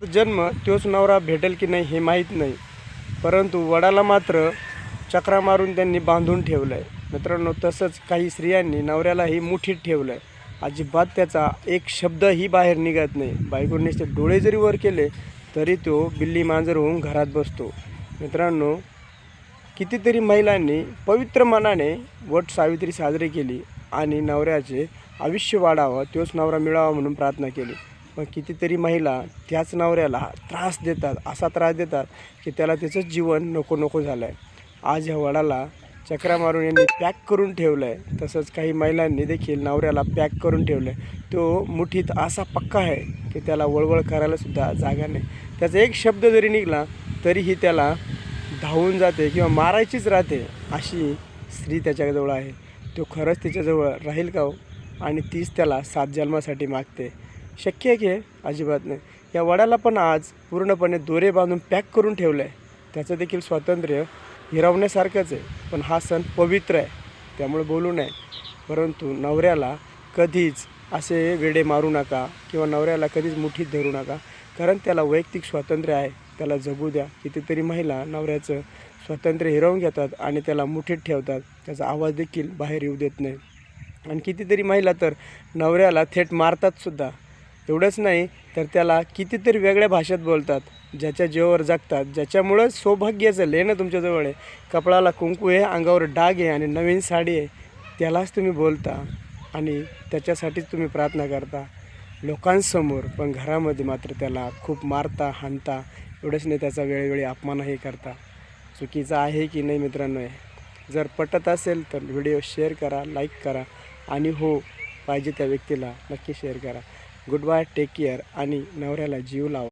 जन्म तोच नवरा भेटेल की नाही हे माहीत नाही, परंतु वडाला मात्र चक्रा मारून त्यांनी बांधून ठेवलं आहे. मित्रांनो, तसंच काही स्त्रियांनी नवऱ्यालाही मुठीत ठेवलं आहे. अजिबात त्याचा एक शब्दही बाहेर निघत नाही. बायकोने ते डोळे जरी वर केले तरी तो बिल्ली मांजर होऊन घरात बसतो. मित्रांनो, कितीतरी महिलांनी पवित्र मनाने वट सावित्री साजरी केली आणि नवऱ्याचे आयुष्य वाढावं, तोच नवरा मिळावा म्हणून प्रार्थना केली. पण कितीतरी महिला त्याच नवऱ्याला त्रास देतात, असा त्रास देतात की त्याला त्याचंच जीवन नको नको झालं आहे. आज ह्या वडाला चक्रा मारून यांनी पॅक करून ठेवलं आहे. तसंच काही महिलांनी देखील नवऱ्याला पॅक करून ठेवलं आहे. तो मुठीत असा पक्का आहे की त्याला वळवळ करायलासुद्धा जागा नाही. त्याचा एक शब्द जरी निघाला तरीही त्याला धावून जाते किंवा मारायचीच राहते, अशी स्त्री त्याच्याजवळ आहे. तो खरंच तिच्याजवळ राहील का हो? आणि तीच त्याला 7 जन्मासाठी मागते. शक्य आहे की? अजिबात नाही. या वडाला पण आज पूर्णपणे दोरे बांधून पॅक करून ठेवलं आहे. त्याचं देखील स्वातंत्र्य हिरावण्यासारखंच आहे. पण हा सण पवित्र आहे, त्यामुळे बोलू नये. परंतु नवऱ्याला कधीच असे वेडे मारू नका किंवा नवऱ्याला कधीच मुठीत धरू नका, कारण त्याला वैयक्तिक स्वातंत्र्य आहे, त्याला जगू द्या. कितीतरी महिला नवऱ्याचं स्वातंत्र्य हिरावून घेतात आणि त्याला मुठीत ठेवतात, त्याचा आवाज देखील बाहेर येऊ देत नाही. आणि कितीतरी महिला तर नवऱ्याला थेट मारतातसुद्धा. एवढंच नाही तर त्याला कितीतरी वेगळ्या भाषेत बोलतात, ज्याच्या जीवावर जगतात, ज्याच्यामुळं सौभाग्याचं लेणं तुमच्याजवळ आहे, कपाळाला कुंकू आहे, अंगावर डाग आहे आणि नवीन साडी आहे, त्यालाच तुम्ही बोलता आणि त्याच्यासाठीच तुम्ही प्रार्थना करता लोकांसमोर. पण घरामध्ये मात्र त्याला खूप मारता, हाणता. एवढंच नाही, त्याचा वेळोवेळी अपमानही करता. चुकीचं आहे की नाही मित्रांनो? जर पटत असेल तर व्हिडिओ शेअर करा, लाईक करा आणि हो, पाहिजे त्या व्यक्तीला नक्की शेअर करा. गुड बाय, टेक केअर आणि नवऱ्याला जीव लावा.